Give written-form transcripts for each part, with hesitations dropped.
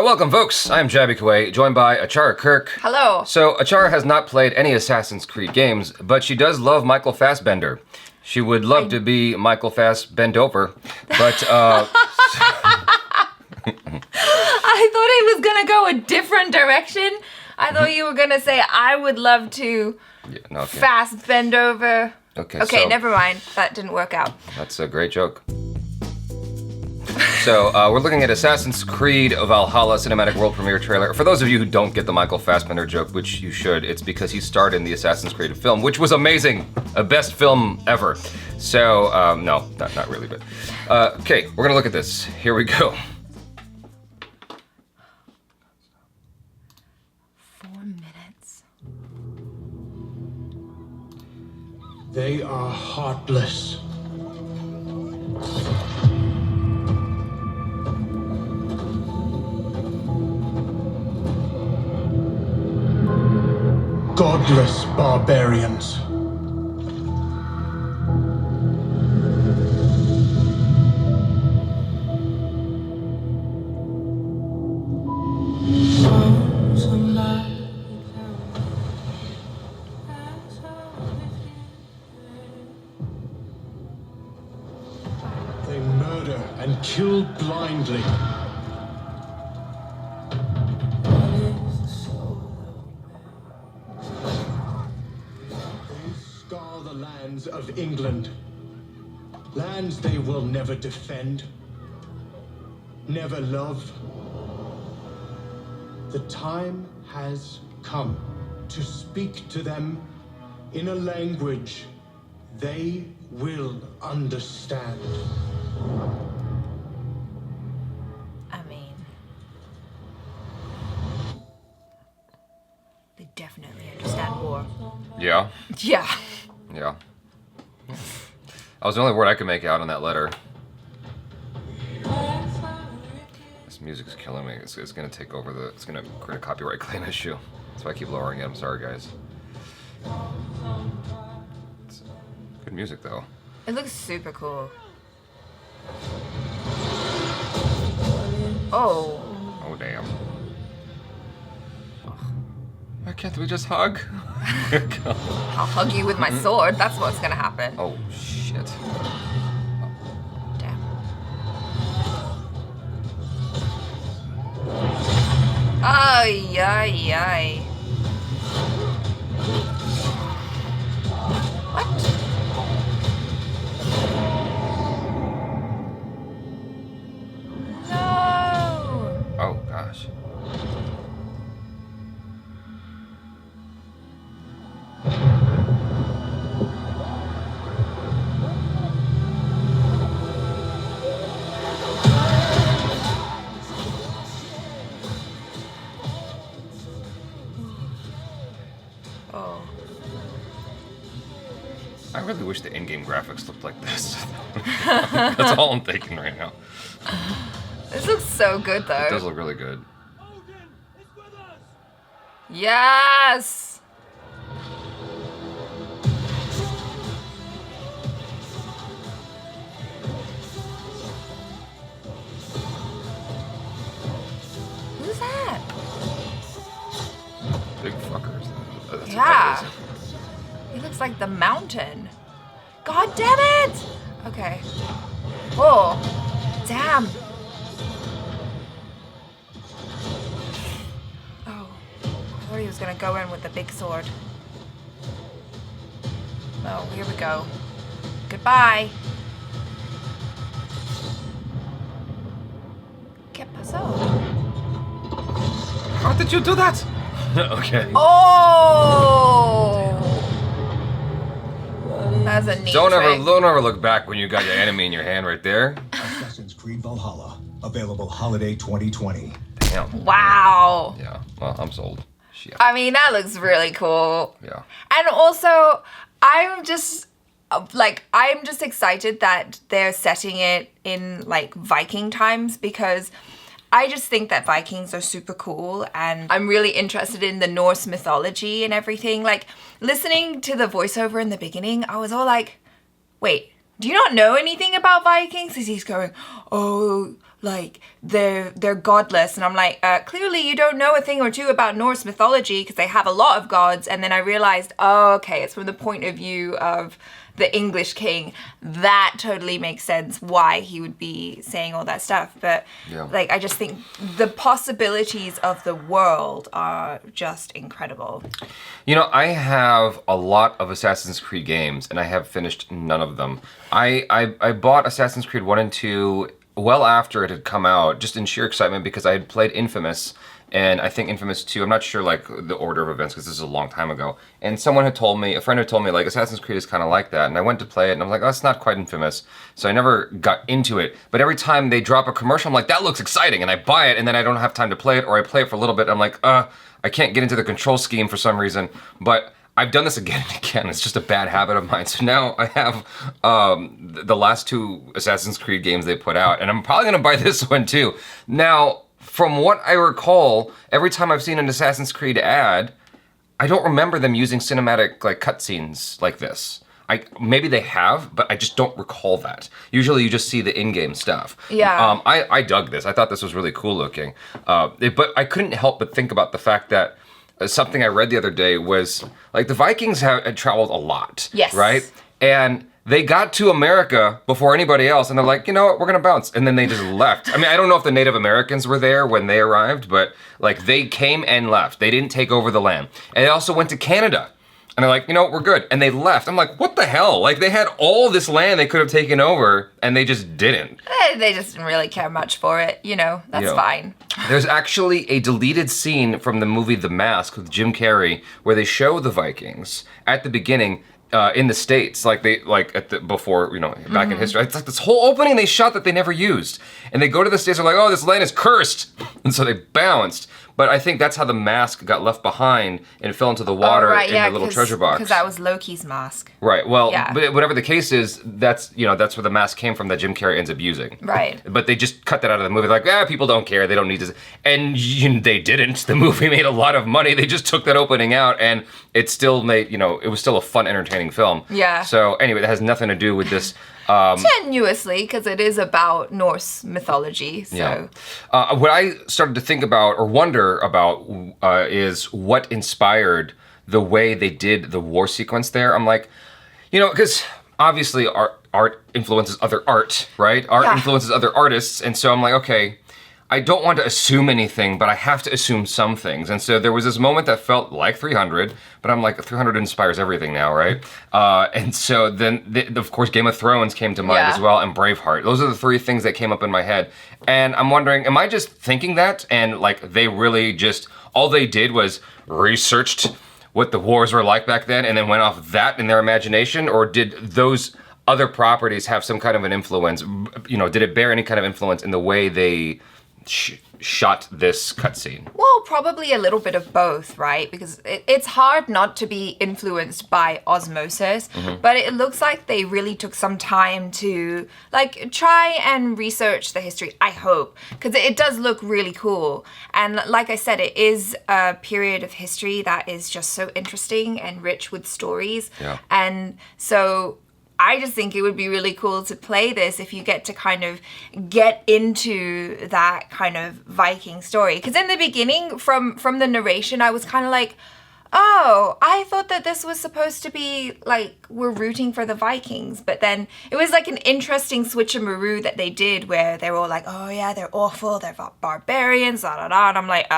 Welcome, folks. I'm Jaby Koay, joined by ACHARA KIRK. Hello. So, ACHARA has not played any Assassin's Creed games, but she does love Michael Fassbender. She would love to be Michael Fassbendover, but, I thought he was gonna go a different direction. I thought you were gonna say, I would love to fast bend over. Okay, so never mind. That didn't work out. That's a great joke. So, we're looking at Assassin's Creed Valhalla Cinematic World Premiere trailer. For those of you who don't get the Michael Fassbender joke, which you should, it's because he starred in the Assassin's Creed film, which was amazing. A best film ever. So, no, not really, but... okay, we're gonna look at this. Here we go. 4 minutes. They are heartless. Godless barbarians. They murder and kill blindly. The lands of England, lands they will never defend, never love. The time has come to speak to them in a language they will understand. I mean, they definitely understand war. Yeah? Yeah. Yeah. That was the only word I could make out on that letter. This music's killing me. It's gonna take over the... It's gonna create a copyright claim issue. That's why I keep lowering it. I'm sorry, guys. It's good music, though. It looks super cool. Oh. Oh, damn. Why can't we just hug? I'll hug you with my sword. That's what's gonna happen. Oh, shit. Damn. Ay, ay, ay. What? No. Oh, gosh. Oh. I really wish the in-game graphics looked like this. That's all I'm thinking right now. This looks so good, though. It does look really good. Yes! Who's that? Big fuckers. That's Yeah. what He looks like the mountain. God damn it! Okay. Oh, damn. Oh, I thought he was gonna go in with the big sword. Oh, here we go. Goodbye. ¿Qué pasó? How did you do that? Okay. Oh! That's a neat trick. Don't ever look back when you got your enemy in your hand right there. Assassin's Creed Valhalla, available holiday 2020. Damn. Wow. Yeah. Well, I'm sold. Shit. I mean, that looks really cool. Yeah. And also, I'm just excited that they're setting it in like Viking times, because I just think that Vikings are super cool, and I'm really interested in the Norse mythology and everything. Like, listening to the voiceover in the beginning, I was all like, wait, do you not know anything about Vikings? As he's going, oh, like they're godless, and I'm like, clearly you don't know a thing or two about Norse mythology because they have a lot of gods. And then I realized, oh, okay, it's from the point of view of the English king. That totally makes sense why he would be saying all that stuff. But like, I just think the possibilities of the world are just incredible. You know, I have a lot of Assassin's Creed games, and I have finished none of them. I bought Assassin's Creed 1 and 2 well after it had come out, just in sheer excitement because I had played Infamous, and I think Infamous 2, I'm not sure like the order of events because this is a long time ago, and someone had told me, a friend had told me like Assassin's Creed is kind of like that, and I went to play it and I was like, oh, it's not quite Infamous, so I never got into it. But every time they drop a commercial, I'm like, that looks exciting, and I buy it, and then I don't have time to play it, or I play it for a little bit, and I'm like, I can't get into the control scheme for some reason. But I've done this again and again. It's just a bad habit of mine. So now I have the last 2 Assassin's Creed games they put out, and I'm probably gonna buy this one too. Now, from what I recall, every time I've seen an Assassin's Creed ad, I don't remember them using cinematic like cutscenes like this. Maybe they have, but I just don't recall that. Usually you just see the in-game stuff. Yeah. I dug this. I thought this was really cool looking. But I couldn't help but think about the fact that something I read the other day was like the Vikings had traveled a lot. Yes. Right? And they got to America before anybody else, and they're like, you know what, we're gonna bounce. And then they just left. I mean, I don't know if the Native Americans were there when they arrived, but like they came and left. They didn't take over the land. And they also went to Canada. And they're like, you know, we're good. And they left. I'm like, what the hell? Like, they had all this land they could have taken over, and they just didn't. They just didn't really care much for it, you know, that's fine. There's actually a deleted scene from the movie The Mask with Jim Carrey where they show the Vikings at the beginning in the States, like before, you know, back in history. It's like this whole opening they shot that they never used. And they go to the States, they're like, oh, this land is cursed. And so they bounced. But I think that's how the mask got left behind and fell into the water in the little treasure box. Because that was Loki's mask. Right. Well, but whatever the case is, that's where the mask came from that Jim Carrey ends up using. Right. But they just cut that out of the movie. Like, people don't care. They don't need to. And they didn't. The movie made a lot of money. They just took that opening out, and it still made, it was still a fun, entertaining film. Yeah. So anyway, that has nothing to do with this. Tenuously, because it is about Norse mythology. So, what I started to think about or wonder about is what inspired the way they did the war sequence there. I'm like, because obviously art influences other art, right? Art influences other artists, and so I'm like, okay, I don't want to assume anything, but I have to assume some things. And so there was this moment that felt like 300, but I'm like, 300 inspires everything now, right? And so then, of course, Game of Thrones came to mind as well, and Braveheart. Those are the 3 things that came up in my head. And I'm wondering, am I just thinking that? And like, they really just, all they did was researched what the wars were like back then and then went off that in their imagination? Or did those other properties have some kind of an influence? Did it bear any kind of influence in the way they shot this cutscene? Well, probably a little bit of both, right? Because it's hard not to be influenced by osmosis, but it looks like they really took some time to try and research the history, I hope, because it does look really cool. And like I said, it is a period of history that is just so interesting and rich with stories. Yeah. And so I just think it would be really cool to play this if you get to kind of get into that kind of Viking story. Because in the beginning, from the narration, I was kind of like, oh, I thought that this was supposed to be like we're rooting for the Vikings. But then it was like an interesting switcheroo that they did where they were all like, oh yeah, they're awful, they're barbarians, da da da. And I'm like,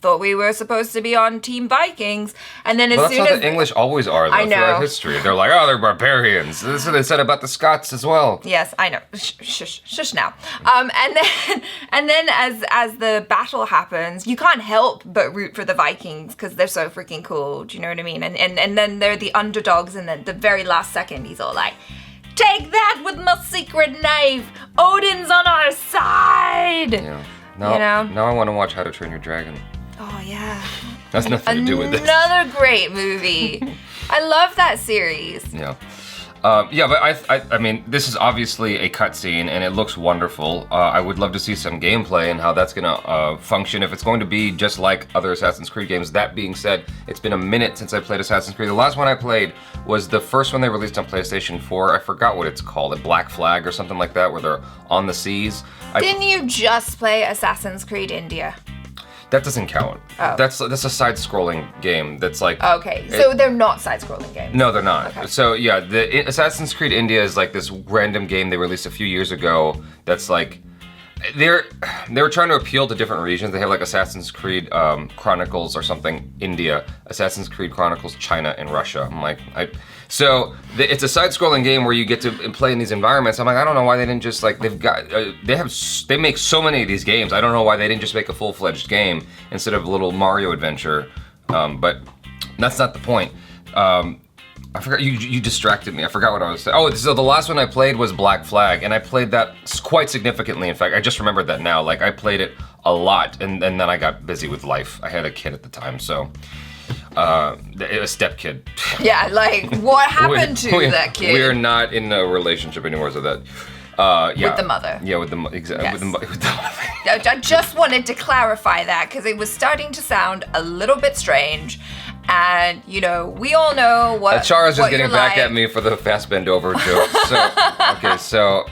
thought we were supposed to be on Team Vikings. And then that's how the English always are, though, throughout history. They're like, oh, they're barbarians. This is what they said about the Scots as well. Yes, I know. Shush now. And then as the battle happens, you can't help but root for the Vikings because they're so freaking cool. Do you know what I mean? And then they're the underdogs, and then the very last second, he's all like, take that with my secret knife. Odin's on our side. Yeah. Now I want to watch How to Train Your Dragon. Oh, yeah. That's nothing to do with this. Another great movie. I love that series. Yeah. Yeah, but I mean, this is obviously a cutscene, and it looks wonderful. I would love to see some gameplay and how that's gonna function. If it's going to be just like other Assassin's Creed games. That being said, it's been a minute since I played Assassin's Creed. The last one I played was the first one they released on PlayStation 4. I forgot what it's called, a Black Flag or something like that, where they're on the seas. Didn't you just play Assassin's Creed India? That doesn't count. Oh. That's a side-scrolling game. That's like Okay, so they're not side-scrolling games. No, they're not. Okay. So yeah, the Assassin's Creed India is like this random game they released a few years ago. That's like they were trying to appeal to different regions. They have like Assassin's Creed Chronicles or something India, Assassin's Creed Chronicles China and Russia. I'm like it's a side-scrolling game where you get to play in these environments. I'm like, I don't know why they didn't just like they make so many of these games. I don't know why they didn't just make a full-fledged game instead of a little Mario adventure. But that's not the point. I forgot, you distracted me. I forgot what I was saying. Oh, so the last one I played was Black Flag, and I played that quite significantly. In fact, I just remembered that now. Like, I played it a lot, and then I got busy with life. I had a kid at the time, so... a step kid. Yeah, like, what happened to that kid? We're not in a relationship anymore, so that... yeah. With the mother. Yeah, with the mother. Exactly. Yes. With the mother. I just wanted to clarify that, because it was starting to sound a little bit strange. And, you know, we all know what ACHARA's just what getting you're back like. at me for the fast bend over joke. So,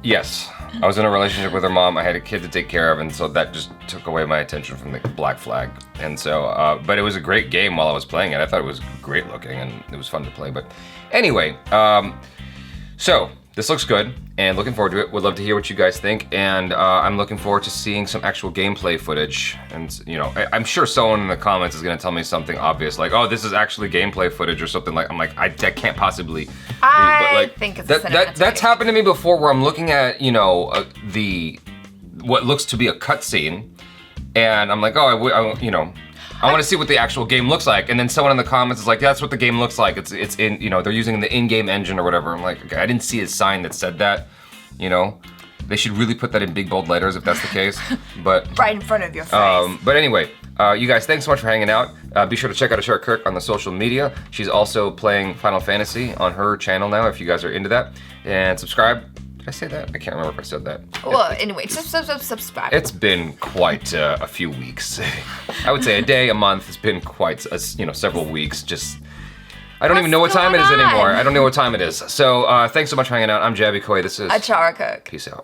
yes, I was in a relationship with her mom. I had a kid to take care of, and so that just took away my attention from the Black Flag. And so, but it was a great game while I was playing it. I thought it was great looking, and it was fun to play. But anyway, so this looks good, and looking forward to it. Would love to hear what you guys think, and I'm looking forward to seeing some actual gameplay footage. And you know, I'm sure someone in the comments is gonna tell me something obvious, like, "Oh, this is actually gameplay footage" or something. Like, I'm like, that can't possibly be. But like, think it's a cinematic. that's happened to me before, where I'm looking at, you know, what looks to be a cutscene, and I'm like, oh, you know. I want to see what the actual game looks like, and then someone in the comments is like, "That's what the game looks like. It's in, you know, they're using the in-game engine or whatever." I'm like, okay, I didn't see a sign that said that. You know, they should really put that in big bold letters if that's the case. But Right in front of your face. but anyway, you guys, thanks so much for hanging out. Be sure to check out ACHARA KIRK on the social media. She's also playing Final Fantasy on her channel now, if you guys are into that. And subscribe. Did I say that? I can't remember if I said that. Well, anyway, subscribe. It's been quite a few weeks. I would say a day, a month. It's been quite, several weeks. Just, I don't even know what time it is anymore. I don't know what time it is. So thanks so much for hanging out. I'm Jaby Koay. This is ACHARA KIRK. Peace out.